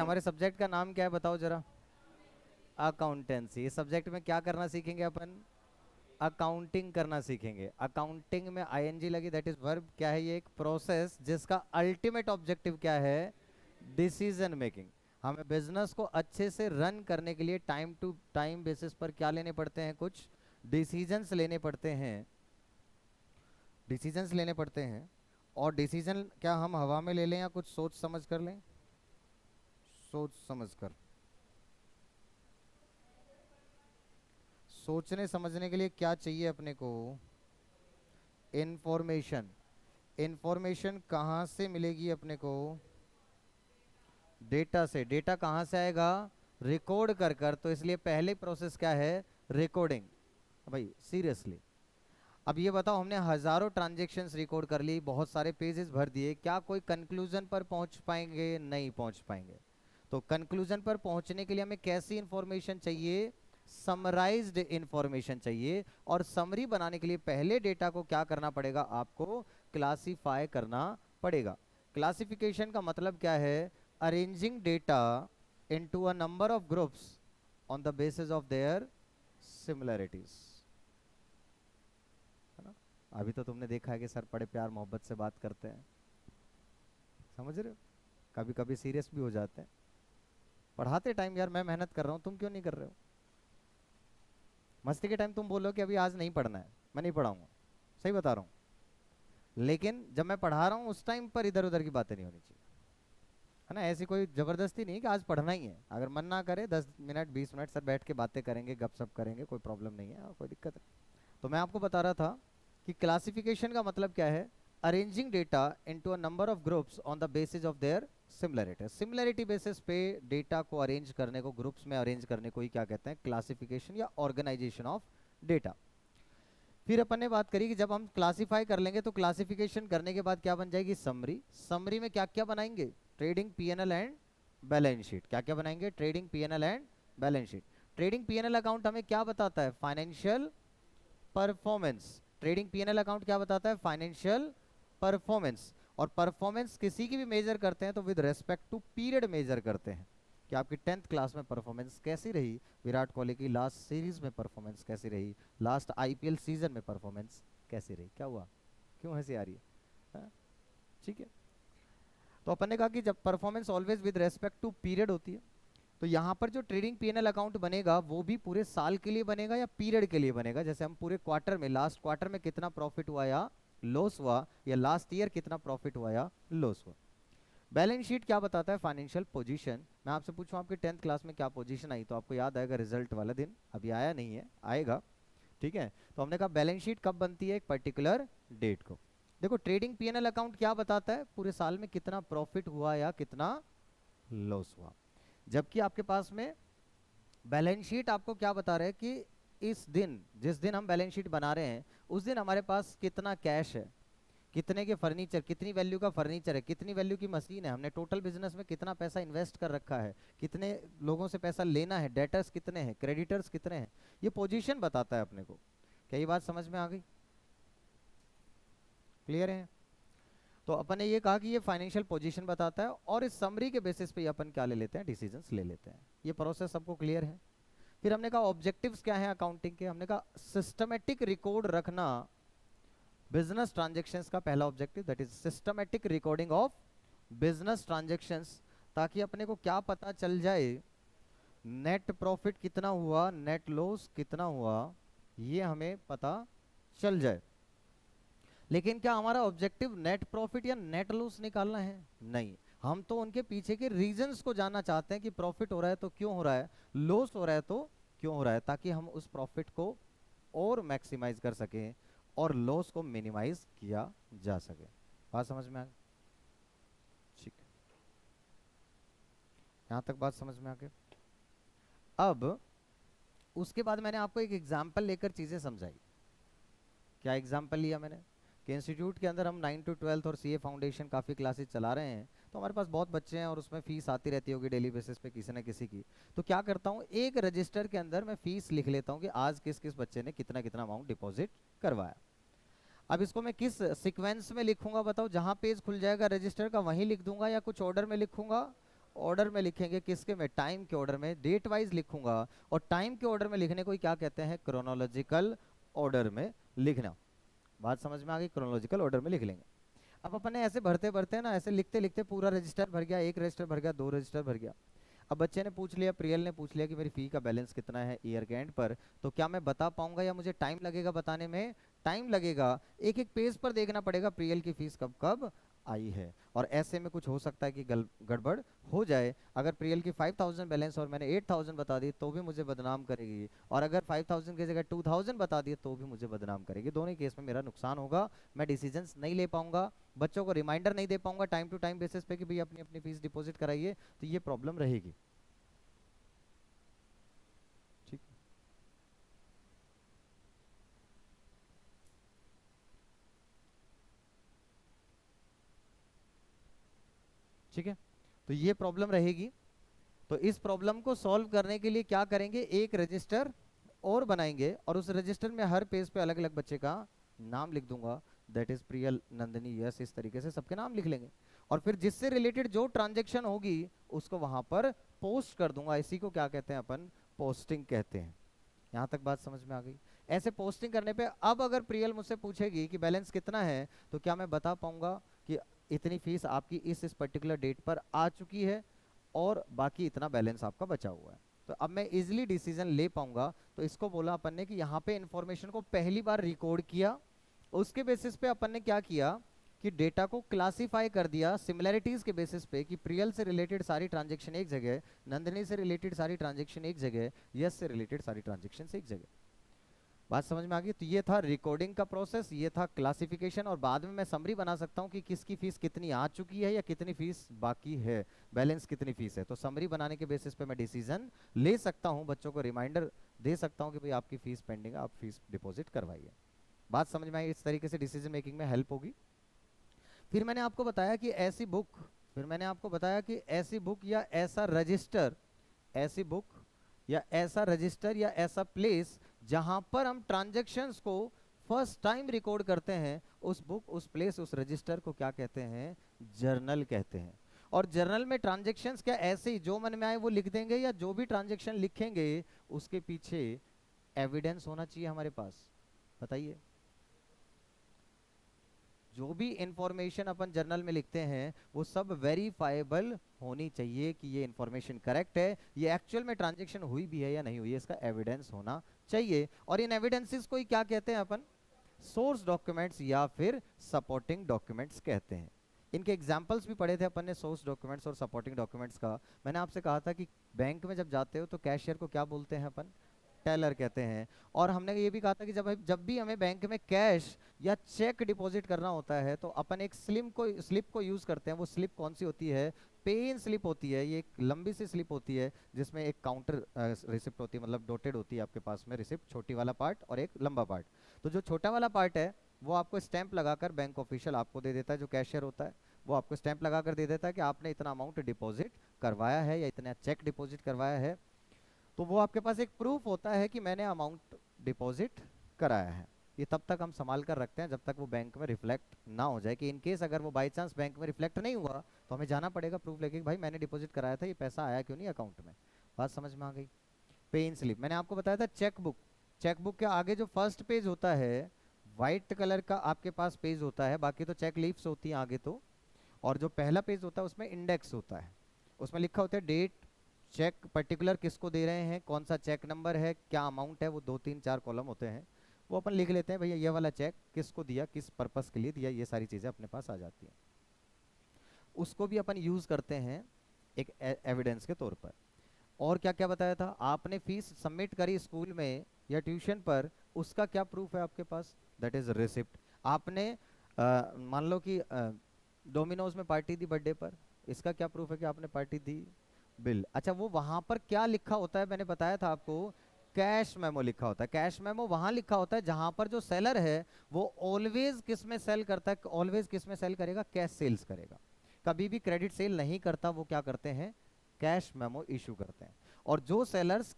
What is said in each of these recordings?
हमारे सब्जेक्ट का नाम क्या है बताओ जरा? अकाउंटेंसी। इस सब्जेक्ट में क्या करना सीखेंगे अपन? अकाउंटिंग करना सीखेंगे। अकाउंटिंग में आईएनजी लगी, दैट इज वर्ब। क्या है ये? एक प्रोसेस जिसका अल्टीमेट ऑब्जेक्टिव क्या है? Decision making. हमें बिजनेस को अच्छे से रन करने के लिए टाइम टू टाइम बेसिस पर क्या लेने पड़ते हैं? कुछ डिसीजंस लेने पड़ते हैं। डिसीजंस लेने पड़ते हैं। और डिसीजन क्या हम हवा में ले लें या कुछ सोच समझ कर लें? सोच समझ कर। सोचने समझने के लिए क्या चाहिए अपने को? इंफॉर्मेशन। इंफॉर्मेशन कहाँ से मिलेगी अपने को? डेटा से। डेटा कहाँ से आएगा? रिकॉर्ड कर कर। तो इसलिए पहले प्रोसेस क्या है? रिकॉर्डिंग। भाई सीरियसली, अब ये बताओ, हमने हजारों ट्रांजेक्शन्स रिकॉर्ड कर ली, बहुत सारे पेजेस भर दिए, क्या कोई कंक्लूजन पर पहुंच पाएंगे? नहीं पहुंच पाएंगे। तो कंक्लूजन पर पहुंचने के लिए हमें कैसी इंफॉर्मेशन चाहिए? समराइज्ड इंफॉर्मेशन चाहिए। और समरी बनाने के लिए पहले डेटा को क्या करना पड़ेगा? आपको क्लासिफाई करना पड़ेगा। क्लासिफिकेशन का मतलब क्या है? Arranging data into a number of groups on the basis of their similarities. है ना? अभी तो तुमने देखा है कि सर बड़े प्यार मोहब्बत से बात करते हैं, समझ रहे हो? कभी कभी सीरियस भी हो जाते हैं। पढ़ाते टाइम यार मैं मेहनत कर रहा हूँ, तुम क्यों नहीं कर रहे हो? मस्ती के टाइम तुम बोलो कि अभी आज नहीं पढ़ना है, मैं नहीं पढ़ाऊंगा। सही बता रहा हूँ। लेकिन जब मैं पढ़ा रहा हूँ उस टाइम पर इधर उधर की बातें नहीं होनी चाहिए। है ना? ऐसी कोई जबरदस्ती नहीं कि आज पढ़ना ही है। अगर मन ना करे 10 मिनट 20 मिनट सर बैठ के बातें करेंगे, गपशप करेंगे, कोई प्रॉब्लम नहीं है और कोई दिक्कत है। तो मैं आपको बता रहा था कि क्लासिफिकेशन का मतलब क्या है? Arranging data into a number of groups on the basis of their similarity. Similarity basis पे डेटा को अरेंज करने को, ग्रुप्स में अरेंज करने को ही क्या कहते हैं? क्लासिफिकेशन या ऑर्गेनाइजेशन ऑफ डेटा। फिर अपन ने बात करी कि जब हम क्लासिफाई कर लेंगे तो क्लासिफिकेशन करने के बाद क्या बन जाएगी? समरी। समरी में क्या क्या बनाएंगे? Trading PNL and balance sheet. क्या क्या बनाएंगे? Trading PNL and balance sheet. Trading PNL account हमें क्या बताता है? Financial performance. Trading PNL account क्या बताता है? Financial performance. और परफॉर्मेंस किसी की भी मेजर करते हैं तो with respect to period measure करते हैं कि आपकी 10th क्लास में परफॉर्मेंस कैसी रही, विराट कोहली की लास्ट सीरीज में परफॉर्मेंस कैसी रही, लास्ट आईपीएल सीजन में परफॉर्मेंस कैसी रही। क्या हुआ? क्यों हंसी आ रही है? हाँ? ठीक है। तो अपन ने कहा कि जब performance always with respect to period होती है, तो यहाँ पर जो ट्रेडिंग पीएनएल अकाउंट बनेगा वो भी पूरे साल के लिए बनेगा या पीरियड के लिए बनेगा? जैसे हम पूरे क्वार्टर में, लास्ट क्वार्टर में कितना प्रॉफिट हुआ या लॉस हुआ, या लास्ट ईयर कितना प्रॉफिट हुआ या लॉस हुआ। बैलेंस शीट क्या बताता है? Financial position. मैं आपसे पूछूं आपकी 10th क्लास में क्या पोजीशन आई, तो आपको याद आएगा रिजल्ट वाला दिन। अभी आया नहीं है, आएगा। ठीक है। तो हमने कहा बैलेंस शीट कब बनती है? एक पर्टिकुलर डेट को। देखो ट्रेडिंग पीएनएल अकाउंट क्या बताता है? पूरे साल में कितना प्रॉफिट हुआ या कितना लॉस हुआ। जबकि आपके पास में बैलेंस शीट आपको क्या बता रहा है कि इस दिन, जिस दिन हम बैलेंस शीट बना रहे हैं उस दिन हमारे पास कितना कैश है, कितने के फर्नीचर, कितनी वैल्यू का फर्नीचर है, कितनी वैल्यू की मशीन है, हमने टोटल बिजनेस में कितना पैसा इन्वेस्ट कर रखा है, कितने लोगों से पैसा लेना है, डेटर्स कितने हैं, क्रेडिटर्स कितने हैं। ये पोजीशन बताता है अपने को। क्या ये बात समझ में आ गई? क्लियर है? तो अपन ने ये कहा कि ये फाइनेंशियल पोजीशन बताता है और इस समरी के बेसिस पे अपन क्या ले लेते हैं? डिसीजंस ले लेते हैं। ये प्रोसेस सबको क्लियर है? फिर हमने कहा ऑब्जेक्टिव्स क्या है अकाउंटिंग के? हमने कहा सिस्टमेटिक रिकॉर्ड रखना बिजनेस ट्रांजेक्शन्स का पहला objective, that is systematic recording of business transactions. ताकि अपने को क्या पता चल जाए? नेट प्रॉफिट कितना हुआ, नेट लॉस कितना हुआ, ये हमें पता चल जाए। लेकिन क्या हमारा ऑब्जेक्टिव नेट प्रॉफिट या नेट लॉस निकालना है? नहीं। हम तो उनके पीछे के रीजंस को जानना चाहते हैं कि प्रॉफिट हो रहा है तो क्यों हो रहा है, लॉस हो रहा है तो क्यों हो रहा है, ताकि हम उस प्रॉफिट को और मैक्सिमाइज कर सकें और लॉस को मिनिमाइज किया जा सके। बात समझ में आ गई? ठीक है, यहां तक बात समझ में आ गई। अब उसके बाद मैंने आपको एक एग्जाम्पल लेकर चीजें समझाई। क्या एग्जाम्पल लिया मैंने? कि इंस्टीट्यूट के अंदर हम 9 to 12 और सीए फाउंडेशन काफ़ी क्लासेस चला रहे हैं, तो हमारे पास बहुत बच्चे हैं और उसमें फीस आती रहती होगी डेली बेसिस पे किसी न किसी की। तो क्या करता हूँ, एक रजिस्टर के अंदर मैं फीस लिख लेता हूँ कि आज किस किस बच्चे ने कितना कितना अमाउंट डिपॉजिट करवाया। अब इसको मैं किस सीक्वेंस में लिखूंगा बताओ? जहां पेज खुल जाएगा रजिस्टर का वहीं लिख दूंगा या कुछ ऑर्डर में लिखूंगा? ऑर्डर में लिखेंगे, किसके में, टाइम के ऑर्डर में, डेट वाइज लिखूंगा। और टाइम के ऑर्डर में लिखने को ही क्या कहते हैं, क्रोनोलॉजिकल ऑर्डर में लिखना। बात समझ में आ गई, क्रोनोलॉजिकल ऑर्डर में लिख लेंगे। अब अपन ने ऐसे भरते भरते ना, ऐसे लिखते लिखते पूरा रजिस्टर भर गया, एक रजिस्टर भर गया, दो रजिस्टर भर गया। अब बच्चे ने पूछ लिया, प्रियल ने पूछ लिया कि मेरी फी का बैलेंस कितना है ईयर के एंड पर, तो क्या मैं बता पाऊंगा या मुझे टाइम लगेगा बताने में? टाइम लगेगा, एक एक पेज पर देखना पड़ेगा प्रियल की फीस कब कब आई है। और ऐसे में कुछ हो सकता है कि गड़बड़ हो जाए। अगर प्रियल की 5000 बैलेंस और मैंने 8000 बता दी तो भी मुझे बदनाम करेगी, और अगर 5000 की जगह 2000 बता दिए तो भी मुझे बदनाम करेगी। दोनों ही केस में मेरा नुकसान होगा, मैं डिसीजंस नहीं ले पाऊंगा, बच्चों को रिमाइंडर नहीं दे पाऊंगा टाइम टू टाइम बेसिस पे कि भाई अपनी अपनी फीस डिपॉजिट कराइए, तो ये प्रॉब्लम रहेगी। ठीक, ठीक है, तो ये प्रॉब्लम रहेगी। तो इस प्रॉब्लम को सॉल्व करने के लिए क्या करेंगे, एक रजिस्टर और बनाएंगे, और उस रजिस्टर में हर पेज पे अलग अलग बच्चे का नाम लिख दूंगा, that is Priyal, Nandini, yes, इस तरीके से सबके नाम लिख लेंगे। और फिर जिससे रिलेटेड जो ट्रांजेक्शन होगी उसको वहां पर पोस्ट कर दूंगा। इसी को क्या कहते हैं अपन, पोस्टिंग कहते हैं। यहाँ तक बात समझ में आ गई? ऐसे पोस्टिंग करने पे अब अगर प्रियल मुझसे पूछेगी कि बैलेंस कितना है, तो क्या मैं बता पाऊंगा कि इतनी फीस आपकी इस पर्टिकुलर डेट पर आ चुकी है और बाकी इतना बैलेंस आपका बचा हुआ है, तो अब मैं इजिली डिसीजन ले पाऊंगा। तो इसको बोला अपन ने कि यहाँ पे इंफॉर्मेशन को पहली बार रिकॉर्ड किया, उसके बेसिस पे अपन ने क्या किया कि डेटा को क्लासिफाई कर दिया सिमिलैरिटीज के बेसिस पे, कि प्रियल से रिलेटेड सारी ट्रांजेक्शन एक जगह, नंदिनी से रिलेटेड सारी ट्रांजेक्शन एक जगह, यस से रिलेटेड सारी ट्रांजेक्शन एक जगह। बात समझ में आ गई? तो ये था रिकॉर्डिंग का प्रोसेस, ये था क्लासिफिकेशन, और बाद में मैं समरी बना सकता हूँ कि किसकी फीस कितनी आ चुकी है या कितनी फीस बाकी है, बैलेंस कितनी फीस है। तो समरी बनाने के बेसिस पे मैं डिसीजन ले सकता हूँ, बच्चों को रिमाइंडर दे सकता हूँ कि भाई आपकी फीस पेंडिंग है, आप फीस डिपॉजिट करवाइए। बात समझ में आई? इस तरीके से डिसीजन मेकिंग में हेल्प होगी। फिर मैंने आपको बताया कि ऐसी बुक, फिर मैंने आपको बताया कि ऐसी बुक या ऐसा रजिस्टर, ऐसी बुक या ऐसा रजिस्टर या ऐसा प्लेस जहां पर हम ट्रांजैक्शंस को फर्स्ट टाइम रिकॉर्ड करते हैं, उस बुक, उस प्लेस, उस रजिस्टर को क्या कहते हैं, जर्नल कहते हैं। और जर्नल में ट्रांजैक्शंस क्या ऐसे ही जो मन में आए वो लिख देंगे, या जो भी ट्रांजैक्शन लिखेंगे उसके पीछे एविडेंस होना चाहिए हमारे पास? बताइए। जो भी इंफॉर्मेशन अपन जर्नल में लिखते हैं वो सब वेरीफाइबल होनी चाहिए कि ये इंफॉर्मेशन करेक्ट है, ये एक्चुअल में ट्रांजैक्शन हुई भी है या नहीं हुई है, इसका एविडेंस होना चाहिए। और इन एविडेंसेस को ही क्या कहते हैं अपन, सोर्स डॉक्यूमेंट्स या फिर सपोर्टिंग डॉक्यूमेंट्स कहते हैं। इनके एग्जाम्पल्स भी पढ़े थे अपन ने, सोर्स डॉक्यूमेंट्स और सपोर्टिंग डॉक्यूमेंट्स का। मैंने आपसे कहा था कि बैंक में जब जाते हो तो कैशियर को क्या बोलते हैं अपन, टेलर कहते हैं। और हमने ये भी कहा था कि जब भी हमें बैंक में कैश या चेक डिपॉजिट करना होता है तो अपन एक स्लिप को यूज करते हैं। वो स्लिप कौन सी होती है, पे इन स्लिप होती है। ये एक लंबी सी स्लिप होती है जिसमें एक काउंटर रिसिप्ट होती है, मतलब डॉटेड होती है आपके पास में रिसिप्ट, छोटी वाला पार्ट और एक लंबा पार्ट। तो जो छोटा वाला पार्ट है वो आपको स्टैंप लगाकर बैंक ऑफिशियल आपको दे देता है, जो कैशियर होता है वो आपको स्टैंप लगाकर दे देता है कि आपने इतना अमाउंट डिपॉजिट करवाया है या इतना चेक डिपॉजिट करवाया है। तो वो आपके पास एक प्रूफ होता है कि मैंने अमाउंट डिपॉजिट कराया है। ये तब तक हम संभाल कर रखते हैं जब तक वो बैंक में रिफ्लेक्ट ना हो जाए, कि इनकेस अगर वो बाई चांस बैंक में रिफ्लेक्ट नहीं हुआ तो हमें जाना पड़ेगा प्रूफ लेके कि भाई मैंने डिपॉजिट कराया था, ये पैसा आया क्यों नहीं अकाउंट में। बात समझ में आ गई? पे इन स्लिप मैंने आपको बताया था। चेक बुक, चेक बुक के आगे जो फर्स्ट पेज होता है वाइट कलर का आपके पास पेज होता है, बाकी तो चेक लीव्स होती हैं आगे तो। और जो पहला पेज होता है उसमें इंडेक्स होता है, उसमें लिखा होता है डेट, चेक पर्टिकुलर किसको दे रहे हैं, कौन सा चेक नंबर है, क्या अमाउंट है, वो 2 3 4 कॉलम होते हैं, वो अपन लिख लेते हैं भैया ये वाला चेक किसको दिया, किस पर्पस के लिए दिया, ये सारी चीज़ें अपने पास आ जाती हैं। उसको भी अपन यूज़ करते हैं एक एविडेंस के तौर पर। और क्या क्या बताया था आपने, फीस सबमिट करी स्कूल में या ट्यूशन पर, उसका क्या प्रूफ है आपके पास, दैट इज रिसिप्ट। आपने मान लो कि डोमिनोज में पार्टी दी बर्थडे पर, इसका क्या प्रूफ है कि आपने पार्टी दी, बिल। अच्छा वो वहां पर क्या लिखा होता है, मैंने बताया था आपको, कैश मेमो लिखा होता है। कैश मेमो वहां लिखा होता है जहां पर जो सेलर है वो ऑलवेज किस में सेल करता है, ऑलवेज किस में सेल करेगा, कैश सेल्स करेगा। कभी भी क्रेडिट सेल नहीं करता, वो क्या करते हैं, कैश मेमो इशू करते हैं। और जो सेलर्स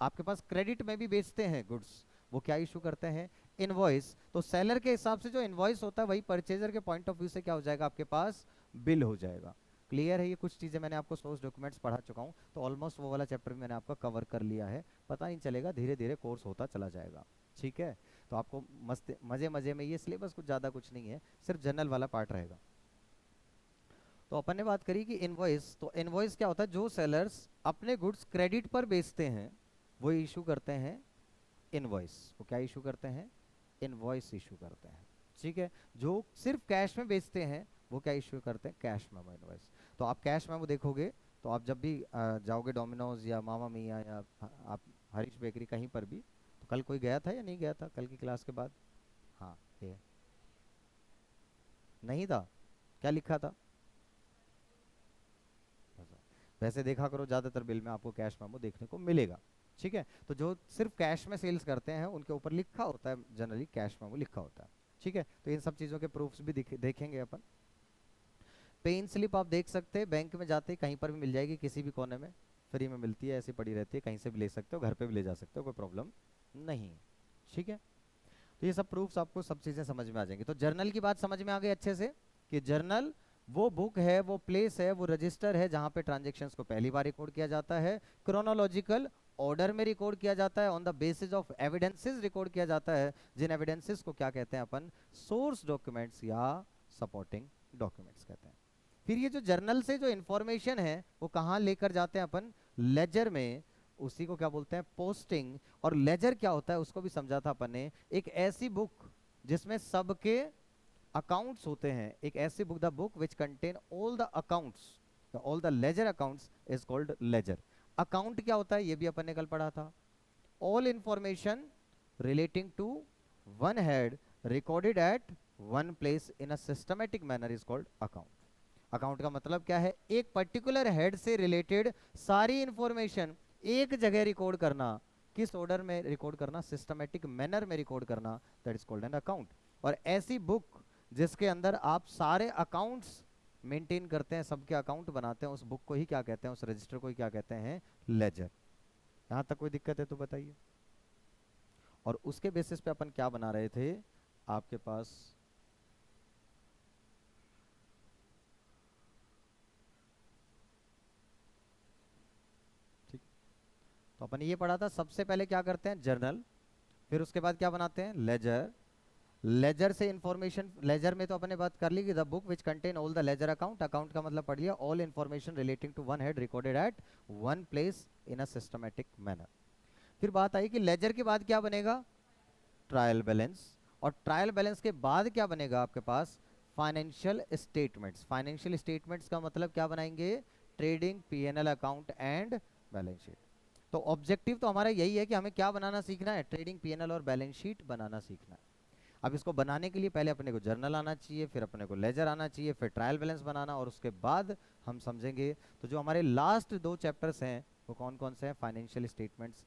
आपके पास क्रेडिट में भी बेचते हैं गुड्स, वो क्या इशू करते हैं, इनवॉइस। तो सेलर के हिसाब से जो इनवॉइस होता है वही परचेजर के पॉइंट ऑफ व्यू से क्या हो जाएगा आपके पास, बिल हो जाएगा। क्लियर है? ये कुछ चीज़ें मैंने आपको सोर्स डॉक्यूमेंट्स पढ़ा चुका हूँ, तो ऑलमोस्ट वो वाला चैप्टर भी मैंने आपका कवर कर लिया है, पता नहीं चलेगा, धीरे धीरे कोर्स होता चला जाएगा। ठीक है, तो आपको मस्त मज़े मज़े में, ये सिलेबस कुछ ज़्यादा कुछ नहीं है, सिर्फ जनरल वाला पार्ट रहेगा। तो अपन ने बात करी कि इनवॉइस, तो इनवॉइस क्या होता है? जो सेलर्स अपने गुड्स क्रेडिट पर बेचते हैं वो इशू करते हैं इनवॉइस। वो क्या इशू करते हैं? इनवॉइस इशू करते हैं। ठीक है, जो सिर्फ कैश में बेचते हैं वो क्या इशू करते हैं? Cash memo invoice. तो आप कैश मेमो देखोगे तो आप जब भी जाओगे डोमिनोज या मामा मिया या आप हरीश बेकरी कहीं पर भी, तो कल कोई गया था या नहीं गया था कल की क्लास के बाद? हाँ, ये नहीं था, क्या लिखा था? वैसे देखा करो, ज़्यादातर बिल में आपको कैश मेमो देखने को मिलेगा। ठीक है, तो जो सिर्फ कैश में सेल्स करते हैं उनके ऊपर लिखा होता है, जनरली कैश मेमो लिखा होता है। ठीक है, तो इन सब चीज़ों के प्रूफ्स भी देखेंगे अपन। पे इन स्लिप आप देख सकते हैं, बैंक में जाते ही कहीं पर भी मिल जाएगी, किसी भी कोने में फ्री में मिलती है, ऐसी पड़ी रहती है, कहीं से भी ले सकते हो, घर पे भी ले जा सकते हो, कोई प्रॉब्लम नहीं है। ठीक है, तो ये सब प्रूफ्स आपको सब चीज़ें समझ में आ जाएंगी। तो जर्नल की बात समझ में आ गई अच्छे से, कि जर्नल वो बुक है, वो प्लेस है, वो रजिस्टर है जहाँ पे ट्रांजेक्शन्स को पहली बार रिकॉर्ड किया जाता है, क्रोनोलॉजिकल ऑर्डर में रिकॉर्ड किया जाता है, on the basis of evidences record किया जाता है, जिन एविडेंसेस को क्या कहते हैं अपन? सोर्स डॉक्यूमेंट्स या सपोर्टिंग डॉक्यूमेंट्स कहते हैं। फिर ये जो जर्नल से जो इंफॉर्मेशन है वो कहाँ लेकर जाते हैं अपन? लेजर में, उसी को क्या बोलते हैं? पोस्टिंग। और लेजर क्या होता है उसको भी समझा था अपन ने, एक ऐसी बुक जिसमें सबके अकाउंट्स होते हैं, एक ऐसी book, the book which contain all the accounts, all the ledger accounts is called laser. Account क्या होता है ये भी अपन ने कल पढ़ा था, all information relating to one head recorded at one place in a systematic manner is called account. Account का मतलब क्या है? एक पर्टिकुलर हेड से रिलेटेड सारी इंफॉर्मेशन एक जगह रिकॉर्ड करना, किस ऑर्डर में रिकॉर्ड करना? सिस्टमेटिक मैनर में रिकॉर्ड करना, that is called an account. और ऐसी बुक जिसके अंदर आप सारे अकाउंट्स मेंटेन करते हैं, सबके अकाउंट बनाते हैं, उस बुक को ही क्या कहते हैं? उस रजिस्टर को ही क्या कहते हैं? लेजर। यहां तक कोई दिक्कत है तो बताइए। और उसके बेसिस पे अपन क्या बना रहे थे? आपके पास ठीक, तो अपन ये पढ़ा था, सबसे पहले क्या करते हैं? जर्नल, फिर उसके बाद क्या बनाते हैं? लेजर। लेजर से इंफॉर्मेशन, लेजर में तो अपने बात कर ली कि the book which contain all the ledger account, account का मतलब पढ़ लिया, all information relating to one head recorded at one place in a systematic manner. फिर बात आई कि लेजर के बाद क्या बनेगा? Trial balance. और ट्रायल बैलेंस के बाद क्या बनेगा आपके पास? Financial statements. फाइनेंशियल स्टेटमेंट्स का मतलब क्या बनाएंगे? Trading PNL account and balance sheet. तो ऑब्जेक्टिव तो हमारा यही है कि हमें क्या बनाना सीखना है? ट्रेडिंग पीएनएल और बैलेंस शीट बनाना सीखना है। अब इसको बनाने के लिए पहले अपने को जर्नल आना चाहिए, फिर अपने को लेजर आना चाहिए, फिर ट्रायल बैलेंस बनाना, और उसके बाद हम समझेंगे। तो जो हमारे लास्ट दो चैप्टर्स हैं वो कौन कौन से हैं? Financial statements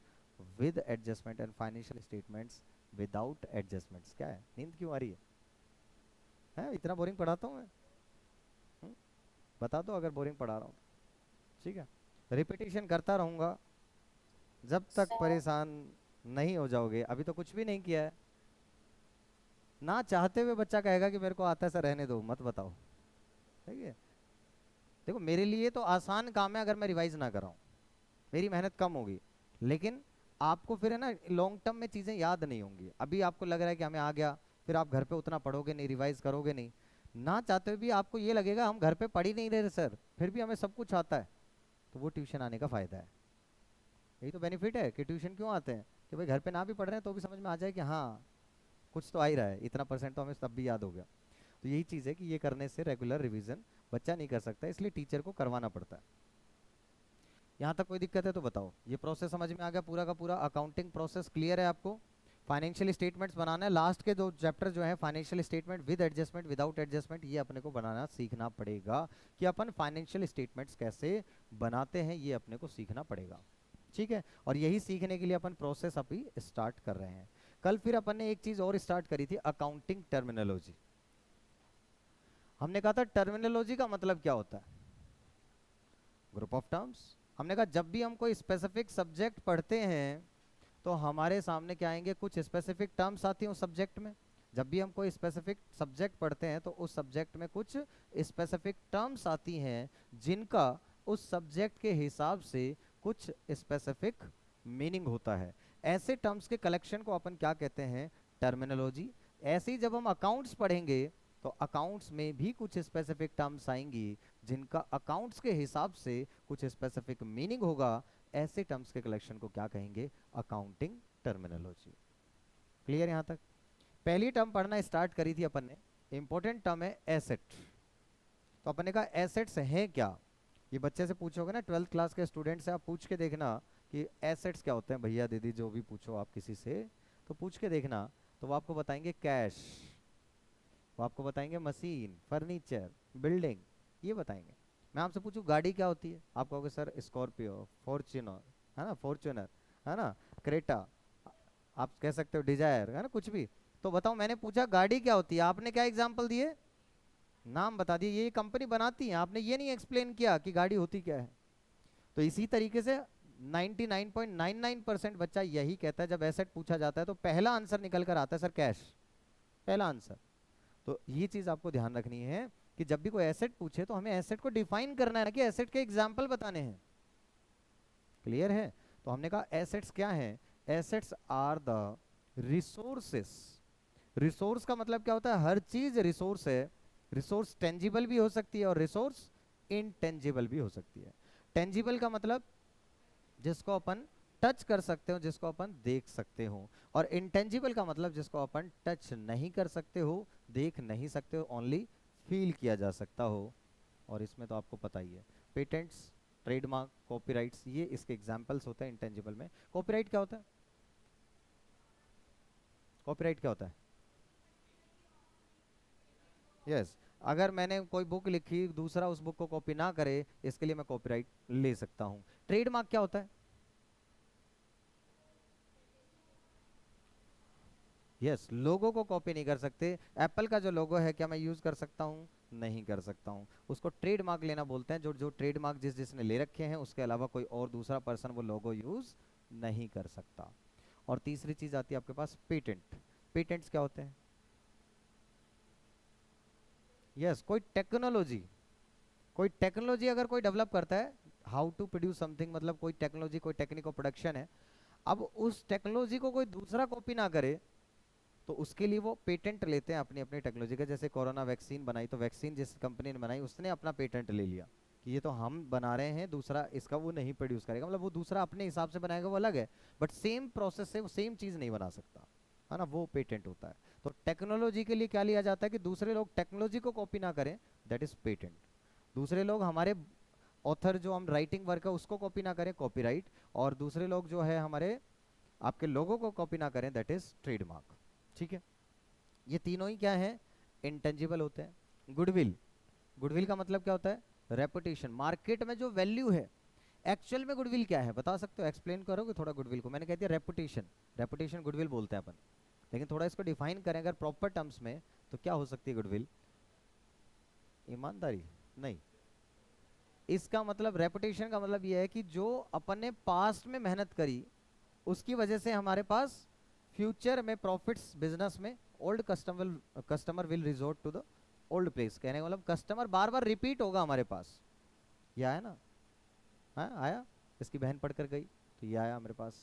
with adjustment and financial statements without adjustments. क्या है, नींद क्यों आ रही है? इतना बोरिंग पढ़ाता हूँ मैं? बता दो अगर बोरिंग पढ़ा रहा हूँ। ठीक है, रिपीटेशन करता रहूँगा जब तक परेशान नहीं हो जाओगे। अभी तो कुछ भी नहीं किया है ना, चाहते हुए बच्चा कहेगा कि मेरे को आता है सर, रहने दो मत बताओ। ठीक है, देखो मेरे लिए तो आसान काम है अगर मैं रिवाइज ना कराऊं, मेरी मेहनत कम होगी, लेकिन आपको फिर है ना लॉन्ग टर्म में चीज़ें याद नहीं होंगी। अभी आपको लग रहा है कि हमें आ गया, फिर आप घर पे उतना पढ़ोगे नहीं, रिवाइज करोगे नहीं, ना चाहते हुए भी आपको ये लगेगा हम घर पे पढ़ ही नहीं रहे सर, फिर भी हमें सब कुछ आता है। तो वो ट्यूशन आने का फ़ायदा है, यही तो बेनिफिट है कि ट्यूशन क्यों आते हैं, कि भाई घर पे ना भी पढ़ रहे हैं तो भी समझ में आ जाए कि हाँ कुछ तो आ ही रहा है, इतना परसेंट तो हमें तब भी याद हो गया। तो यही चीज़ है कि ये करने से रेगुलर रिवीजन बच्चा नहीं कर सकता, इसलिए टीचर को करवाना पड़ता है। यहाँ तक कोई दिक्कत है तो बताओ। ये प्रोसेस समझ में आ गया पूरा का पूरा? अकाउंटिंग प्रोसेस क्लियर है आपको? फाइनेंशियल स्टेटमेंट्स बनाना है, लास्ट के दो चैप्टर जो है financial statement with adjustment without adjustment, ये अपने को बनाना सीखना पड़ेगा कि अपन फाइनेंशियल स्टेटमेंट्स कैसे बनाते हैं, ये अपने को सीखना पड़ेगा। ठीक है, और यही सीखने के लिए अपन प्रोसेस अभी स्टार्ट कर रहे हैं। कल फिर अपन ने एक चीज और स्टार्ट करी थी, अकाउंटिंग टर्मिनोलॉजी। हमने कहा था टर्मिनोलॉजी का मतलब क्या होता है? Group of terms. हमने कहा जब भी हम कोई स्पेसिफिक सब्जेक्ट पढ़ते हैं तो हमारे सामने क्या आएंगे? कुछ स्पेसिफिक टर्म्स आती हैं उस सब्जेक्ट में, जब भी हम कोई स्पेसिफिक सब्जेक्ट पढ़ते हैं तो उस सब्जेक्ट में कुछ स्पेसिफिक टर्म्स आती हैं जिनका उस सब्जेक्ट के हिसाब से कुछ स्पेसिफिक मीनिंग होता है। ऐसे टर्म्स के कलेक्शन को अपन क्या कहते हैं? टर्मिनोलॉजी। ऐसे ही जब हम अकाउंट्स पढ़ेंगे तो अकाउंट्स में भी कुछ स्पेसिफिक टर्म्स आएंगी जिनका अकाउंट्स के हिसाब से कुछ स्पेसिफिक मीनिंग होगा। ऐसे टर्म्स के कलेक्शन को क्या कहेंगे? Accounting terminology. क्लियर यहाँ तक? पहली टर्म पढ़ना स्टार्ट करी थी अपन ने, इंपॉर्टेंट टर्म है एसेट। तो अपन ने कहा एसेट्स हैं क्या? ये बच्चे से पूछोगे ना, 12th क्लास के स्टूडेंट से आप पूछ के देखना कि एसेट्स क्या होते हैं, भैया दीदी जो भी पूछो आप किसी से, तो पूछ के देखना, तो वो आपको बताएंगे कैश, वो आपको बताएंगे मशीन, फर्नीचर, बिल्डिंग, ये बताएंगे। मैं आपसे पूछूं गाड़ी क्या होती है, आप कहोगे सर स्कॉर्पियो, फॉर्च्यूनर, है ना, फॉर्च्यूनर, है ना, क्रेटा, आप कह सकते हो डिजायर, है ना, कुछ भी। तो बताओ, मैंने पूछा गाड़ी क्या होती है, आपने क्या एग्जाम्पल दिए? नाम बता दिए, ये कंपनी बनाती है, आपने ये नहीं एक्सप्लेन किया कि गाड़ी होती क्या है। तो इसी तरीके से 99.99% बच्चा यही कहता है, जब एसेट पूछा जाता है तो पहला आंसर निकल कर आता है सर कैश, पहला आंसर। तो ये चीज आपको ध्यान रखनी है कि जब भी कोई एसेट पूछे तो हमें एसेट को डिफाइन करना है ना, कि एसेट के एग्जाम्पल बताने हैं। क्लियर है? तो हमने कहा एसेट्स क्या है? Assets are the resources. Resource का मतलब क्या होता है? हर चीज रिसोर्स है। रिसोर्स टेंजिबल भी हो सकती है और रिसोर्स इनटेंजिबल भी हो सकती है। टेंजिबल का मतलब जिसको अपन टच कर सकते हो, जिसको अपन देख सकते हो, और इंटेंजिबल का मतलब जिसको अपन टच नहीं कर सकते हो, देख नहीं सकते हो, ओनली फील किया जा सकता हो। और इसमें तो आपको पता ही है, पेटेंट्स, ट्रेडमार्क, कॉपीराइट्स, ये इसके एग्जांपल्स होते हैं इंटेंजिबल में। कॉपीराइट क्या होता है? कॉपीराइट क्या होता है? यस, अगर मैंने कोई बुक लिखी, दूसरा उस बुक को कॉपी ना करे, इसके लिए मैं कॉपीराइट ले सकता हूँ। ट्रेडमार्क क्या होता है? यस, लोगो को कॉपी नहीं कर सकते। एप्पल का जो लोगो है, क्या मैं यूज कर सकता हूँ? नहीं कर सकता हूँ। उसको ट्रेडमार्क लेना बोलते हैं। जो जो ट्रेडमार्क जिसने ले रखे हैं, उसके अलावा कोई और दूसरा पर्सन वो लोगो यूज नहीं कर सकता। और तीसरी चीज आती है आपके पास पेटेंट। पेटेंट्स क्या होते हैं? यस, कोई टेक्नोलॉजी, कोई टेक्नोलॉजी अगर कोई डेवलप करता है, हाउ टू प्रोड्यूस समथिंग, मतलब कोई टेक्नोलॉजी, कोई टेक्निक ऑफ प्रोडक्शन है, अब उस टेक्नोलॉजी को कोई दूसरा कॉपी ना करे, तो उसके लिए वो पेटेंट लेते हैं अपनी अपनी टेक्नोलॉजी का। जैसे कोरोना वैक्सीन बनाई, तो वैक्सीन जिस कंपनी ने बनाई उसने अपना पेटेंट ले लिया कि ये तो हम बना रहे हैं, दूसरा इसका वो नहीं प्रोड्यूस करेगा, मतलब वो दूसरा अपने हिसाब से बनाएगा, वो अलग है, बट सेम प्रोसेस से वो सेम चीज नहीं बना सकता, है ना, वो पेटेंट होता है। तो टेक्नोलॉजी के लिए क्या लिया जाता है कि दूसरे लोग टेक्नोलॉजी को कॉपी ना करें, दैट इज पेटेंट। दूसरे लोग हमारे ऑथर जो हम राइटिंग वर्क है उसको कॉपी ना करें, कॉपीराइट। और दूसरे लोग जो है हमारे आपके लोगों को कॉपी ना करें, दैट इज ट्रेडमार्क। ठीक है? ये तीनों ही क्या है? इंटेंजिबल होते हैं। गुडविल, गुडविल का मतलब क्या होता है? रेपुटेशन, मार्केट में जो वैल्यू है। एक्चुअल में गुडविल क्या है बता सकते हो? एक्सप्लेन करोगे थोड़ा गुडविल को? मैंने कह दिया रेपुटेशन, रेपुटेशन गुडविल बोलते हैं अपन, लेकिन थोड़ा इसको डिफाइन करें अगर प्रॉपर टर्म्स में, तो क्या हो सकती है गुडविल? ईमानदारी नहीं, इसका मतलब रेपुटेशन का मतलब यह है कि जो अपन ने पास्ट में मेहनत करी, उसकी वजह से हमारे पास फ्यूचर में प्रॉफिट्स, बिजनेस में old customer will resort to the old place. कहने का मतलब कस्टमर बार बार रिपीट होगा हमारे पास। ये आया ना? हाँ आया, इसकी बहन पढ़कर गई तो ये आया मेरे पास।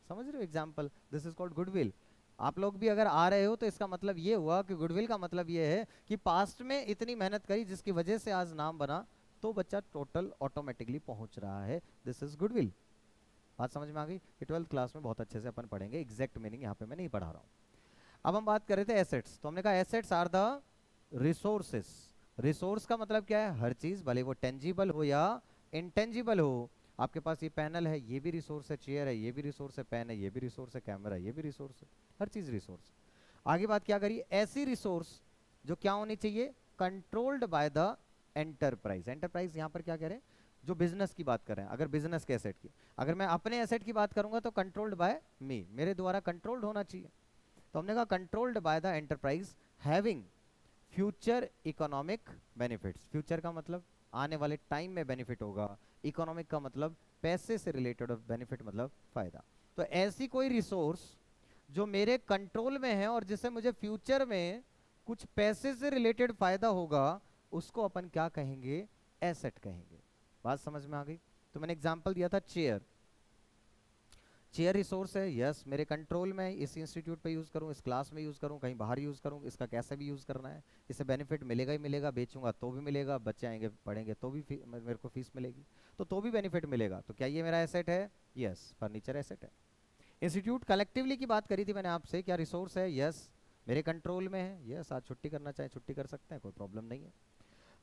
समझ रहे हो example? This is called goodwill. आप लोग भी अगर आ रहे हो तो इसका मतलब ये हुआ कि गुडविल का मतलब ये है कि पास्ट में इतनी मेहनत करी जिसकी वजह से आज नाम बना, तो बच्चा टोटल ऑटोमेटिकली पहुंच रहा है। This is goodwill. बात समझ में आ गई? कि 12th क्लास में बहुत अच्छे से अपन पढ़ेंगे, एग्जैक्ट मीनिंग यहाँ पे मैं नहीं पढ़ा रहा हूँ। अब हम बात कर रहे थे एसेट्स, तो हमने कहा assets are the resources. Resource का मतलब क्या है? हर चीज, भले वो टेंजिबल हो या इंटेंजिबल हो। आपके पास ये पैनल है, ये भी रिसोर्स है, चेयर है, ये भी रिसोर्स है, पेन है, ये भी रिसोर्स है, कैमरा है, ये भी रिसोर्स है, हर चीज रिसोर्स। आगे बात क्या करिए? ऐसी रिसोर्स जो क्या होनी चाहिए? Controlled by the enterprise. Enterprise यहाँ पर क्या कह रहे हैं? जो बिजनेस की बात कर रहे हैं। अगर बिजनेस के एसेट की, अगर मैं अपने एसेट की बात करूंगा तो कंट्रोल्ड बाय मी, मेरे द्वारा कंट्रोल्ड होना चाहिए। तो हमने कहा controlled by the enterprise having future economic benefits. Future का मतलब आने वाले टाइम में बेनिफिट होगा, इकोनॉमिक का मतलब पैसे से रिलेटेड बेनिफिट, मतलब फायदा। तो ऐसी कोई रिसोर्स जो मेरे कंट्रोल में है और जिससे मुझे फ्यूचर में कुछ पैसे से रिलेटेड फायदा होगा, उसको अपन क्या कहेंगे? एसेट कहेंगे। बात समझ में आ गई? तो मैंने एग्जांपल दिया था चेयर। चेयर रिसोर्स है, यस, मेरे कंट्रोल में है। इस इंस्टीट्यूट पे यूज करूं, इस क्लास में यूज करूं, कहीं बाहर यूज करूं, इसका कैसे भी यूज करना है, इससे बेनिफिट मिलेगा ही मिलेगा, बेचूंगा तो भी मिलेगा, बच्चे आएंगे पढ़ेंगे तो भी मेरे को फीस मिलेगी, तो भी बेनिफिट मिलेगा। तो क्या ये मेरा एसेट है? यस, फर्नीचर एसेट है। इंस्टीट्यूट कलेक्टिवली की बात करी थी मैंने आपसे, क्या रिसोर्स है? यस, मेरे कंट्रोल में है। यस, आज छुट्टी करना चाहे छुट्टी कर सकते हैं, कोई प्रॉब्लम नहीं है।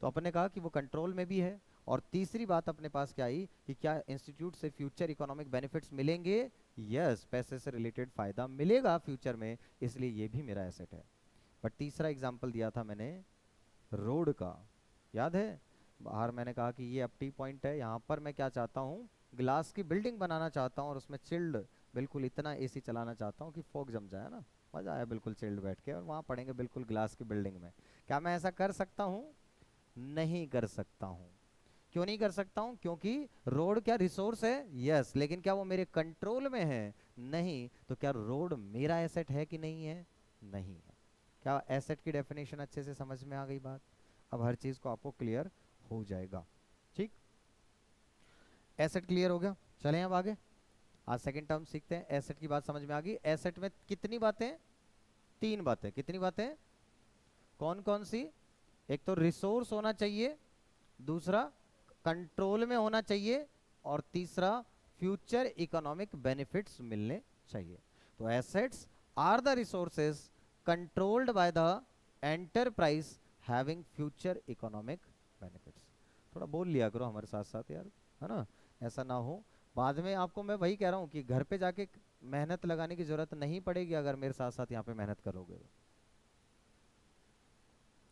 तो अपन ने कहा कि वो कंट्रोल में भी है। और तीसरी बात अपने पास क्या आई कि क्या इंस्टीट्यूट से फ्यूचर इकोनॉमिक बेनिफिट्स मिलेंगे? यस, पैसे से रिलेटेड फायदा मिलेगा फ्यूचर में, इसलिए ये भी मेरा एसेट है। बट तीसरा एग्जांपल दिया था मैंने रोड का, याद है? बाहर मैंने कहा कि ये अब टी पॉइंट है, यहाँ पर मैं क्या चाहता हूँ, ग्लास की बिल्डिंग बनाना चाहता हूँ और उसमें चिल्ड, बिल्कुल इतना एसी चलाना चाहता हूँ कि फॉग जम जाए ना, मजा आया बिल्कुल चिल्ड बैठ के, और वहाँ पढ़ेंगे बिल्कुल ग्लास की बिल्डिंग में। क्या मैं ऐसा कर सकता हूँ? नहीं कर सकता हूँ। क्यों नहीं कर सकता हूँ? क्योंकि रोड क्या रिसोर्स है? यस, लेकिन क्या वो मेरे कंट्रोल में है? नहीं। तो क्या रोड मेरा एसेट है कि नहीं है? नहीं है। क्या एसेट की डेफिनेशन अच्छे से समझ में आ गई बात? अब हर चीज को आपको क्लियर हो जाएगा। ठीक, एसेट क्लियर हो गया। चलें अब आगे, आज सेकंड टर्म सीखते हैं। एसेट की बात समझ में आ गई। एसेट में कितनी बातें? तीन बातें। कितनी बातें? कौन कौन सी? एक तो रिसोर्स होना चाहिए, दूसरा कंट्रोल में होना चाहिए, और तीसरा फ्यूचर इकोनॉमिक बेनिफिट्स मिलने चाहिए। तो assets are the resources controlled by the enterprise having future economic benefits. थोड़ा बोल लिया करो हमारे साथ साथ यार, है ना, ऐसा ना हो बाद में आपको, मैं वही कह रहा हूँ कि घर पे जाके मेहनत लगाने की जरूरत नहीं पड़ेगी अगर मेरे साथ साथ यहाँ पे मेहनत करोगे।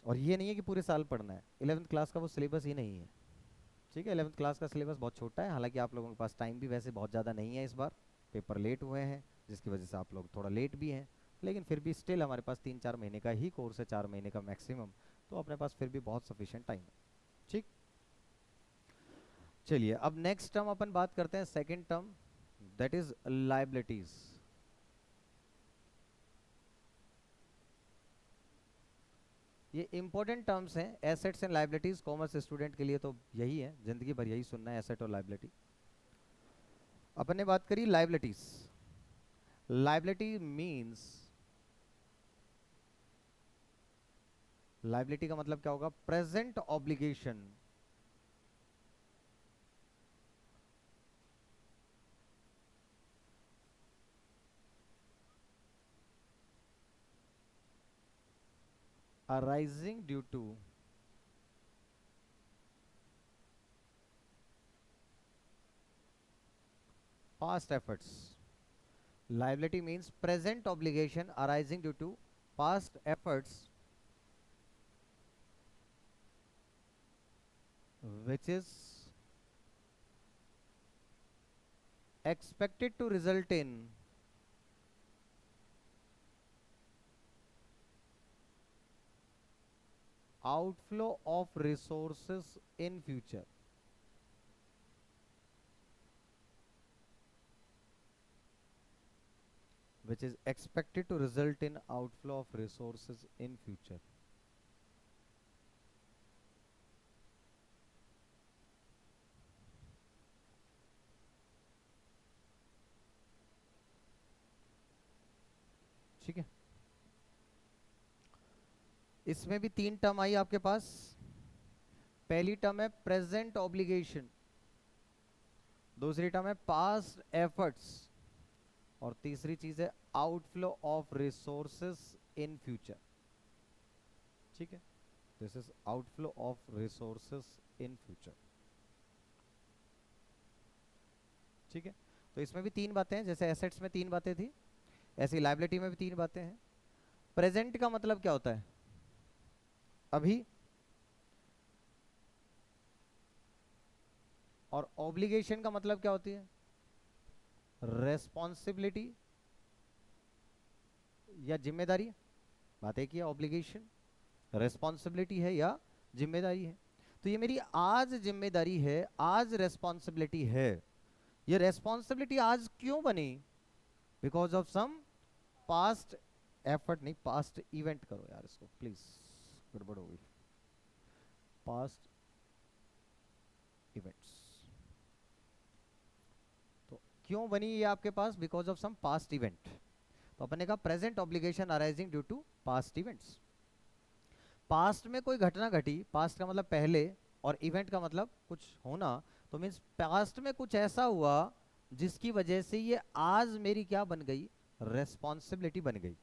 और ये नहीं है कि पूरे साल पढ़ना है, 11th क्लास का वो सिलेबस ही नहीं है। ठीक है, 11th क्लास का सिलेबस बहुत छोटा है, हालांकि आप लोगों के पास टाइम भी वैसे बहुत ज़्यादा नहीं है, इस बार पेपर लेट हुए हैं जिसकी वजह से आप लोग थोड़ा लेट भी हैं, लेकिन फिर भी स्टिल हमारे पास 3-4 महीने का ही कोर्स है, 4 महीने का मैक्सिमम, तो अपने पास फिर भी बहुत सफिशिएंट टाइम है। ठीक, चलिए अब नेक्स्ट टर्म अपन बात करते हैं, second term, that is liabilities. ये इंपॉर्टेंट टर्म्स हैं, assets and liabilities, commerce student के लिए तो यही है, जिंदगी भर यही सुनना है, एसेट और लाइबिलिटी। अपन ने बात करी लाइबिलिटीज। लाइबिलिटी मींस, लाइबिलिटी का मतलब क्या होगा? Present obligation, arising due to past efforts. Liability means present obligation arising due to past efforts which is expected to result in outflow of resources in future. Which is expected to result in outflow of resources in future. ठीक है, इसमें भी तीन term आई आपके पास। पहली term है present obligation, दूसरी term है पास्ट एफर्ट्स, और तीसरी चीज है outflow of resources in future. ठीक है, this is outflow of resources in future. ठीक है, तो इसमें भी तीन बातें हैं, जैसे एसेट्स में तीन बातें थी, ऐसी लाइबिलिटी में भी तीन बातें हैं। प्रेजेंट का मतलब क्या होता है? अभी। और ऑब्लिगेशन का मतलब क्या होती है? रेस्पॉन्सिबिलिटी या जिम्मेदारी। बात एक ही है, ऑब्लिगेशन रेस्पॉन्सिबिलिटी है या जिम्मेदारी है। तो ये मेरी आज जिम्मेदारी है, आज रेस्पॉन्सिबिलिटी है। ये रेस्पॉन्सिबिलिटी आज क्यों बनी? Because of some past effort नहीं, पास्ट इवेंट करो यार इसको प्लीज, गड़बड़ हो गई। पास्ट इवेंट्स, तो क्यों बनी ये आपके पास? Because of some past event. तो अपन ने कहा present obligation arising due to past events. Past में कोई घटना घटी, पास्ट का मतलब पहले, और इवेंट का मतलब कुछ होना, तो मीन्स पास्ट में कुछ ऐसा हुआ जिसकी वजह से ये आज मेरी क्या बन गई? रेस्पॉन्सिबिलिटी बन गई।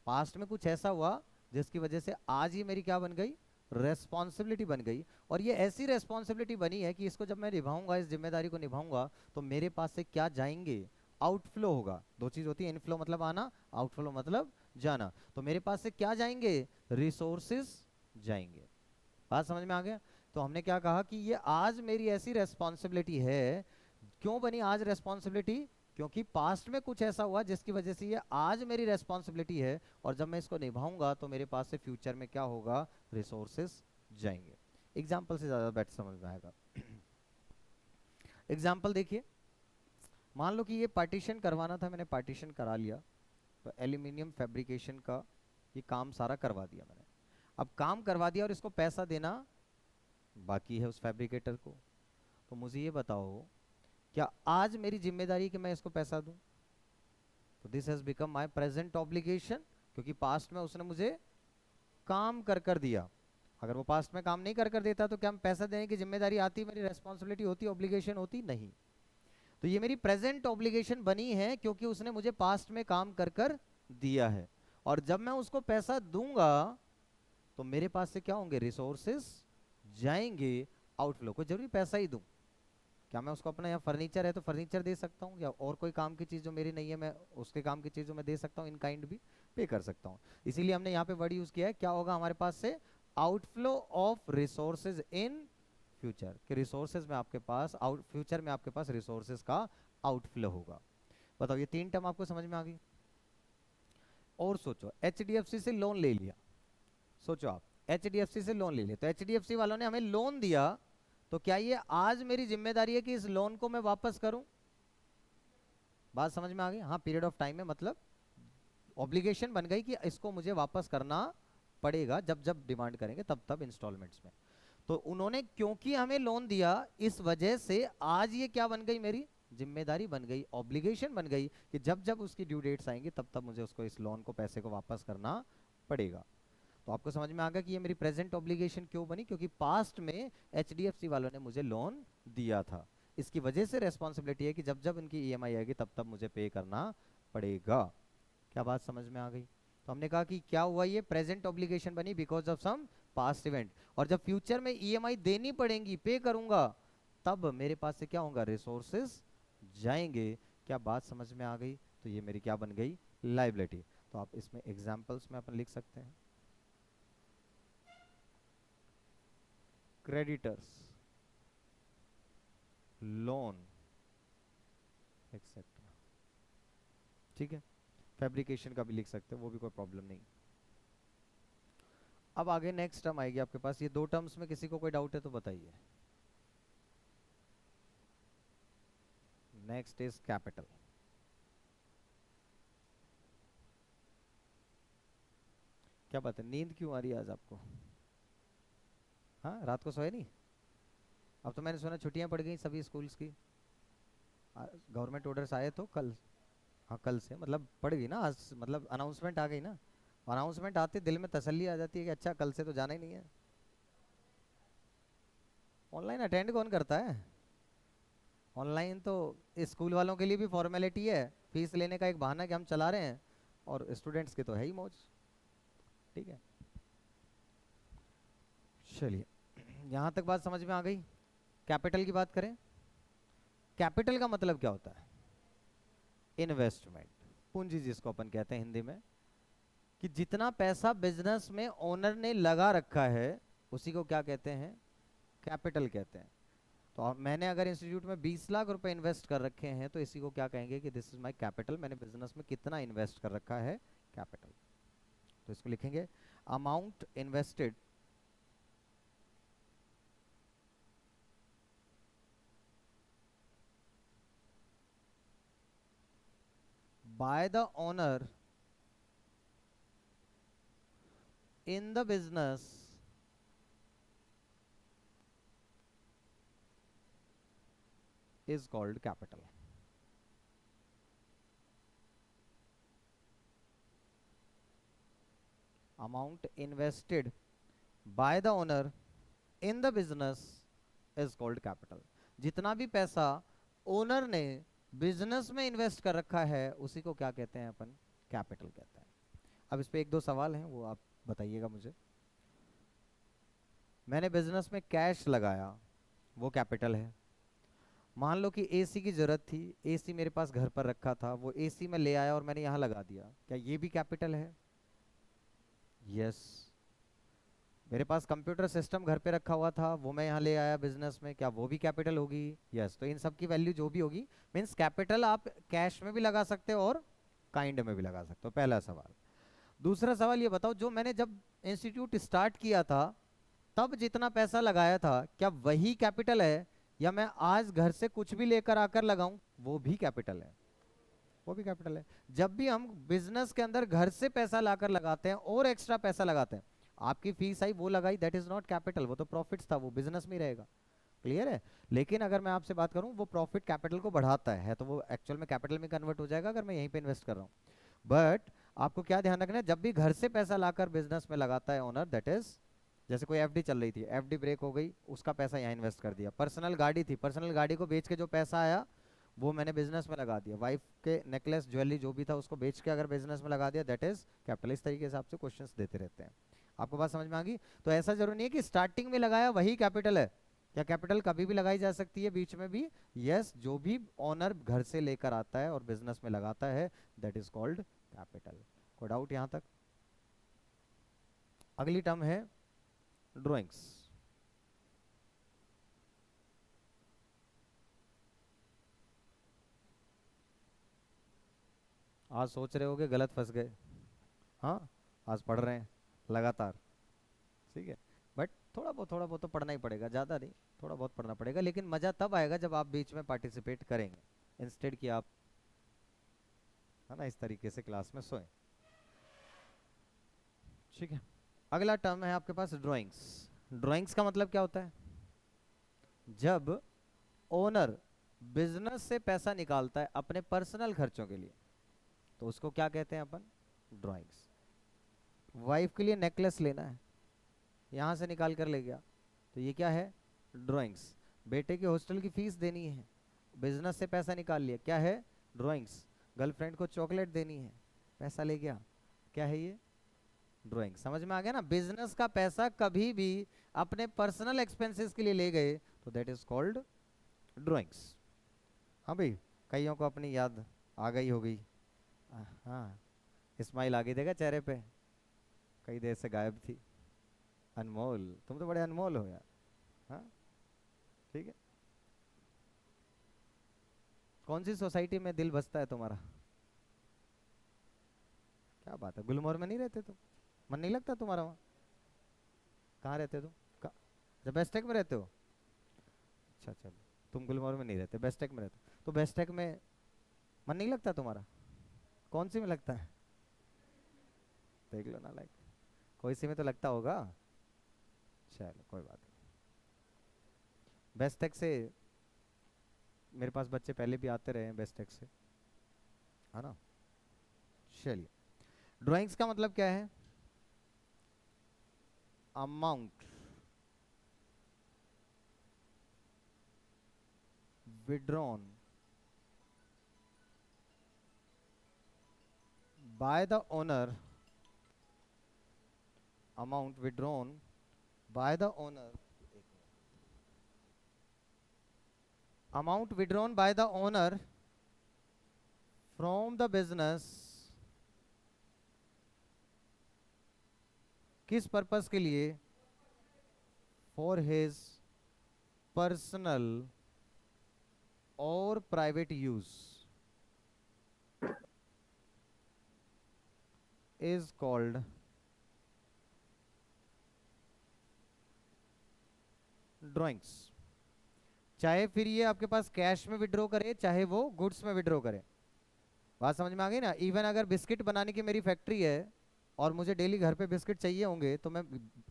पास्ट में कुछ ऐसा हुआ जिसकी वजह से आज ये मेरी क्या बन गई? रेस्पॉन्सिबिलिटी बन गई। और ये ऐसी रेस्पॉन्सिबिलिटी बनी है कि इसको जब मैं निभाऊंगा, इस जिम्मेदारी को निभाऊंगा, तो मेरे पास से क्या जाएंगे? आउटफ्लो होगा। दो चीज होती है, इनफ्लो मतलब आना, आउटफ्लो मतलब जाना। तो मेरे पास से क्या जाएंगे? रिसोर्सेज जाएंगे। बात समझ में आ गया? तो हमने क्या कहा कि ये आज मेरी ऐसी रेस्पॉन्सिबिलिटी है। क्यों बनी आज रेस्पॉन्सिबिलिटी? क्योंकि पास्ट में कुछ ऐसा हुआ जिसकी वजह से ये आज मेरी रेस्पॉन्सिबिलिटी है, और जब मैं इसको निभाऊंगा तो मेरे पास से फ्यूचर में क्या होगा? रिसोर्सेस जाएंगे। एग्जाम्पल से ज्यादा बेटर समझ में आएगा। एग्जाम्पल देखिए, मान लो कि ये पार्टीशन करवाना था, मैंने पार्टीशन करा लिया, तो एल्यूमिनियम फैब्रिकेशन का ये काम सारा करवा दिया मैंने। अब काम करवा दिया और इसको पैसा देना बाकी है उस फैब्रिकेटर को। तो मुझे ये बताओ, क्या आज मेरी जिम्मेदारी कि मैं इसको पैसा दूं? तो this has become my present obligation, क्योंकि पास्ट में उसने मुझे काम कर दिया। अगर वो पास्ट में काम नहीं कर देता तो क्या हम पैसा देने की जिम्मेदारी आती, मेरी रेस्पॉन्सिबिलिटी होती, ऑब्लिगेशन होती? नहीं। तो ये मेरी प्रेजेंट ऑब्लिगेशन बनी है क्योंकि उसने मुझे पास्ट में काम कर दिया है। और जब मैं उसको पैसा दूंगा तो मेरे पास से क्या होंगे? रिसोर्सेस जाएंगे। आउटफ्लो को जरूरी पैसा ही दूं? क्या मैं उसको अपना, यहाँ फर्नीचर है तो फर्नीचर दे सकता हूँ, या और कोई काम की चीज जो मेरी नहीं है मैं उसके काम की चीज जो मैं दे सकता हूँ, इन काइंड भी पे कर सकता हूँ। इसीलिए हमने यहाँ पे वर्ड यूज किया है, क्या होगा हमारे पास से? Outflow of resources in future. कि रिसोर्सेज में आपके पास फ्यूचर में आपके पास रिसोर्सेज का आउटफ्लो होगा। बताओ, ये तीन टर्म आपको समझ में आ गई? और सोचो, एचडीएफसी से लोन ले लिया, सोचो आप एचडीएफसी से लोन ले लिया, तो एचडीएफसी वालों ने हमें लोन दिया, तो क्या ये आज मेरी जिम्मेदारी है कि इस लोन को मैं वापस करूं? बात समझ में आ गई? हाँ, पीरियड ऑफ टाइम में मतलब ऑब्लिगेशन बन गई कि इसको मुझे वापस करना पड़ेगा, जब जब डिमांड करेंगे तब तब इंस्टॉलमेंट्स में। तो उन्होंने क्योंकि हमें लोन दिया, इस वजह से आज ये क्या बन गई? मेरी जिम्मेदारी बन गई, ऑब्लिगेशन बन गई कि जब जब उसकी ड्यू डेट्स आएंगी तब तब मुझे उसको, इस लोन को, पैसे को वापस करना पड़ेगा। तो आपको समझ में आ गया कि ये मेरी प्रेजेंट ऑब्लिगेशन क्यों बनी? क्योंकि पास्ट में एचडीएफसी वालों ने मुझे लोन दिया था। इसकी वजह से रेस्पॉन्सिबिलिटी है कि जब जब इनकी ईएमआई आएगी तब तब मुझे पे करना पड़ेगा। क्या बात समझ में आ गई? तो हमने कहा कि क्या हुआ, ये प्रेजेंट ऑब्लिगेशन बनी because of some past event. और जब फ्यूचर में ईएमआई देनी पड़ेगी, पे करूंगा, तब मेरे पास से क्या होगा? रिसोर्सेज जाएंगे। क्या बात समझ में आ गई? तो ये मेरी क्या बन गई? लायबिलिटी। तो आप इसमें एग्जाम्पल्स में अपन लिख सकते हैं, क्रेडिटर्स, लोन, एक्सेट्रा। ठीक है, फैब्रिकेशन का भी लिख सकते हैं, वो भी कोई प्रॉब्लम नहीं। अब आगे नेक्स्ट टर्म आएगी आपके पास। ये दो टर्म्स में किसी को कोई डाउट है तो बताइए। Next is capital. क्या बात है, नींद क्यों आ रही है आज आपको? हाँ, रात को सोए नहीं? अब तो मैंने सुना छुट्टियां पड़ गई सभी स्कूल्स की, गवर्नमेंट ऑर्डर्स आए तो कल। हाँ, कल से मतलब पड़ गई ना, आज मतलब अनाउंसमेंट आ गई ना। अनाउंसमेंट आते दिल में तसल्ली आ जाती है कि अच्छा कल से तो जाना ही नहीं है। ऑनलाइन अटेंड कौन करता है? ऑनलाइन तो स्कूल वालों के लिए भी फॉर्मेलिटी है, फीस लेने का एक बहाना कि हम चला रहे हैं, और स्टूडेंट्स के तो है ही मौज। ठीक है, चलिए यहाँ तक बात समझ में आ गई। कैपिटल की बात करें, कैपिटल का मतलब क्या होता है? इन्वेस्टमेंट, पूंजी जिसको अपन कहते हैं हिंदी में, कि जितना पैसा बिजनेस में ओनर ने लगा रखा है उसी को क्या कहते हैं? कैपिटल कहते हैं। तो मैंने अगर इंस्टीट्यूट में 20 लाख रुपए इन्वेस्ट कर रखे हैं तो इसी को क्या कहेंगे? कि दिस इज माय कैपिटल। मैंने बिजनेस में कितना इन्वेस्ट कर रखा है, कैपिटल। तो इसको लिखेंगे amount invested by the owner in the business is called capital. Amount invested by the owner in the business is called capital. जितना भी पैसा ओनर ने बिजनेस में इन्वेस्ट कर रखा है उसी को क्या कहते हैं अपन? कैपिटल कहते हैं। अब इस पे एक दो सवाल हैं, वो आप बताइएगा मुझे। मैंने बिजनेस में कैश लगाया, वो कैपिटल है। मान लो कि एसी की जरूरत थी, एसी मेरे पास घर पर रखा था, वो एसी में ले आया और मैंने यहाँ लगा दिया, क्या ये भी कैपिटल है? यस। मेरे पास कंप्यूटर सिस्टम घर पे रखा हुआ था, वो मैं यहाँ ले आया बिजनेस में, क्या वो भी कैपिटल होगी? यस। तो इन सब की वैल्यू जो भी होगी, मीन्स कैपिटल आप कैश में भी लगा सकते हो और काइंड में भी लगा सकते हो। पहला सवाल। दूसरा सवाल ये बताओ, जो मैंने जब इंस्टीट्यूट स्टार्ट किया था तब जितना पैसा लगाया था, क्या वही कैपिटल है, या मैं आज घर से कुछ भी लेकर आकर लगाऊं वो भी कैपिटल है? वो भी कैपिटल है। जब भी हम बिजनेस के अंदर घर से पैसा लाकर लगाते हैं और एक्स्ट्रा पैसा लगाते हैं, आपकी फीस आई वो लगाई, दैट इज नॉट कैपिटल, वो तो प्रॉफिट्स था, वो बिजनेस में ही रहेगा। क्लियर है? लेकिन अगर मैं आपसे बात करूं, वो प्रॉफिट कैपिटल को बढ़ाता है तो वो एक्चुअल में कैपिटल में कन्वर्ट हो जाएगा अगर मैं यहीं पे इन्वेस्ट कर रहा हूं। बट आपको क्या ध्यान रखना है, जब भी घर से पैसा लाकर बिजनेस में लगाता है ओनर, दैट इज, जैसे कोई एफडी चल रही थी, एफडी ब्रेक हो गई, उसका पैसा यहाँ इन्वेस्ट कर दिया। पर्सनल गाड़ी थी, पर्सनल गाड़ी को बेच के जो पैसा आया वो मैंने बिजनेस में लगा दिया। वाइफ के नेकलेस ज्वेलरी जो भी था उसको बेच के अगर बिजनेस में लगा दिया, दैट इज कैपिटल। इस तरीके से आपसे क्वेश्चंस देते रहते हैं। आपको बात समझ में आ गई? तो ऐसा जरूरी नहीं है कि स्टार्टिंग में लगाया वही कैपिटल है। क्या कैपिटल कभी भी लगाई जा सकती है बीच में भी? यस। जो भी ओनर घर से लेकर आता है और बिजनेस में लगाता है, दैट इज कॉल्ड कैपिटल। कोई डाउट यहां तक? अगली टर्म है ड्राइंग्स। आज सोच रहे होगे गलत फंस गए। हाँ, आज पढ़ रहे हैं लगातार, ठीक है, बट थोड़ा बहुत तो पढ़ना ही पड़ेगा, ज़्यादा नहीं, थोड़ा बहुत पढ़ना पड़ेगा। लेकिन मज़ा तब आएगा जब आप बीच में पार्टिसिपेट करेंगे, इंस्टेड कि आप, है ना, इस तरीके से क्लास में सोएं। ठीक है, अगला टर्म है आपके पास ड्राइंग्स। ड्राइंग्स का मतलब क्या होता है? जब ओनर बिजनेस से पैसा निकालता है अपने पर्सनल खर्चों के लिए, तो उसको क्या कहते हैं अपन? ड्राइंग्स। वाइफ के लिए नेकलेस लेना है, यहाँ से निकाल कर ले गया, तो ये क्या है? ड्राइंग्स। बेटे के हॉस्टल की फीस देनी है, बिजनेस से पैसा निकाल लिया, क्या है? ड्राइंग्स। गर्लफ्रेंड को चॉकलेट देनी है, पैसा ले गया, क्या है ये? ड्राइंग। समझ में आ गया ना? बिजनेस का पैसा कभी भी अपने पर्सनल एक्सपेंसेस के लिए ले गए तो दैट इज कॉल्ड ड्राइंग्स। हाँ भाई, कईयों को अपनी याद आ गई होगी। हाँ, स्माइल आ गई देगा चेहरे पे, कई देर से गायब थी। अनमोल, तुम तो बड़े अनमोल हो यार। हाँ, ठीक है। कौन सी सोसाइटी में दिल बसता है तुम्हारा? क्या बात है, गुलमोहर में नहीं रहते तुम? मन नहीं लगता तुम्हारा वहाँ? कहाँ रहते तुम? जब बेस्टेक में रहते हो? अच्छा अच्छा, तुम गुलमोहर में नहीं रहते, बेस्टेक में रहते हो। तो बेस्टेक में मन नहीं लगता तुम्हारा? कौन सी में लगता है? देख लो ना, लाइक कोई सी में तो लगता होगा। चलो कोई बात नहीं। बेस्टेक से मेरे पास बच्चे पहले भी आते रहे हैं बेस्टेक से, है ना। चलिए, ड्राइंग्स का मतलब क्या है? Amount withdrawn by the owner, amount withdrawn by the owner, amount withdrawn by the owner from the business, किस पर्पस के लिए? फॉर हिज पर्सनल और private use is called drawings. चाहे फिर ये आपके पास कैश में विड्रॉ करे, चाहे वो गुड्स में विड्रॉ करे, बात समझ में आ गई ना। इवन अगर बिस्किट बनाने की मेरी फैक्ट्री है और मुझे डेली घर पे बिस्किट चाहिए होंगे, तो मैं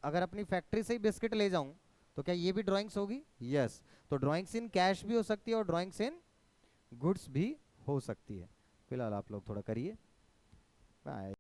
अगर अपनी फैक्ट्री से ही बिस्किट ले जाऊं तो क्या ये भी ड्राइंग्स होगी? यस। तो ड्राइंग्स इन कैश भी हो सकती है और ड्राइंग्स इन गुड्स भी हो सकती है। फिलहाल आप लोग थोड़ा करिए। बाय।